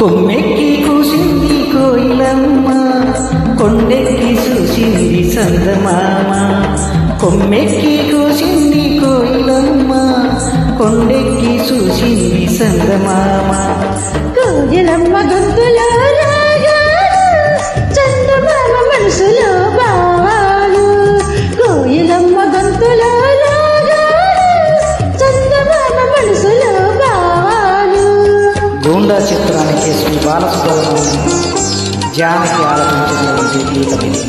కొమ్మెక్కి కూసింది కోయిలమ్మ, కొండెక్కి చూసింది చందమామ. కొమ్మెక్కి కూసింది కోయిలమ్మ, కొండెక్కి చూసింది చందమామ. కోయిలమ్మ గొంతులో రాగాలు, చందమామ మనసులో భావాలు. కోయిలమ్మ గొంతులో రాగాలు, చందమామ మనసులో భావాలు. గూండా చిత్రానికి శ్రీ బాలసుబ్రహ్మణ్యం జానకి ఆలపించినటువంటి గీతం ఇది.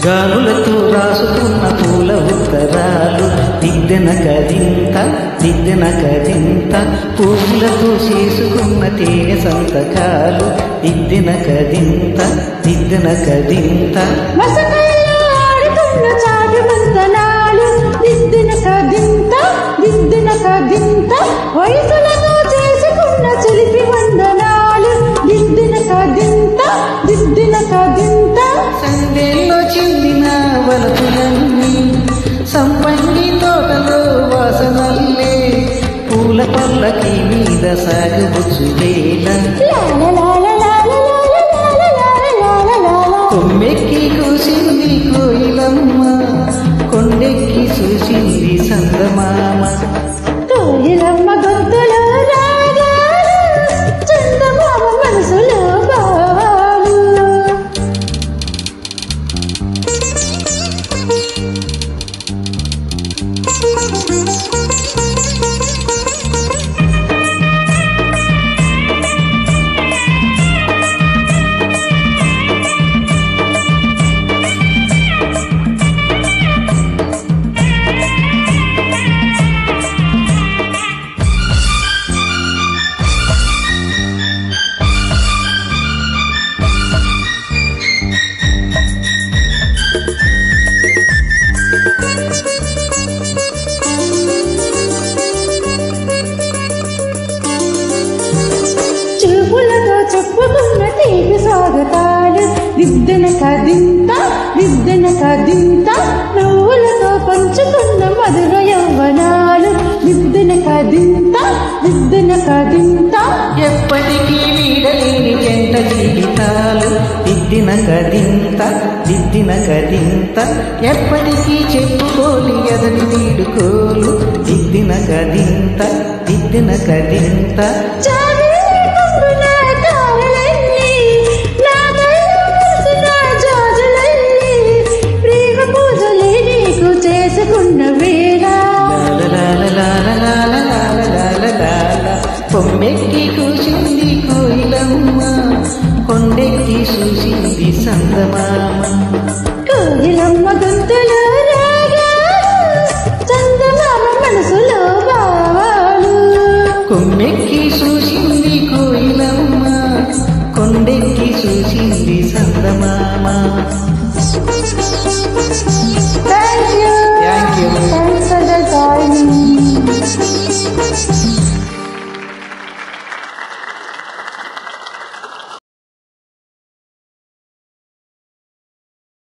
గాలులతో రాసుకున్న పూల ఉత్తరాలు, దిద్దెన కదింత దిద్దెన కదింత. పూలతో చేసుకున్న తేనె సంతకాలు, దిద్దెన కదింత దిద్దెన కదింత. మసకల్లో ఆడుతున్న చాటు మంతనాలు, దిద్దెన కదింత దిద్దెన కదింత. వయసులతో చేసుకున్న చిలిపి వందనాలు, దిద్దెన కదింత దిద్దెన కదింత. సందేల్లో చిందిన వలపులన్నీ, సంపంగి తోటలో వాసనల్లే. పూల పల్లకి మీద సాగబుచ్చు వేళ, కొమ్మెక్కి కూసింది కోయిలమ్మ, కొండెక్కి చూసింది చందమామ. కోయిలమ్మ గొంతులో రాగాలు, చందమామ మనసులో భావాలు. చూపులతో చెప్పుకున్న తీపి స్వాగతాలు, దిద్దెన కదింత దిద్దెన కదింత. నువ్వులతో పంచుకున్న మధుర యవ్వనాలు, దిద్దెన కదింత దిద్దెన కదింత. ఎప్పటికీ వీడలేని జంట జీవితాలు, దిద్దిన కదింత దిద్దిన కదింత. ఎప్పటికీ చెప్పుకోని ఎదని వీడుకోలు, దిద్దిన కదింత దిద్దిన కదింత. కొమ్మెక్కి కూసింది కోయిలమ్మ, కొండెక్కి చూసింది చందమామ. కోయిలమ్మ గొంతులో రాగాలు, చందమామ మనసులో భావాలు. కొమ్మెక్కి చూసింది కోయిలమ్మ, కొండెక్కి చూసింది చందమామ.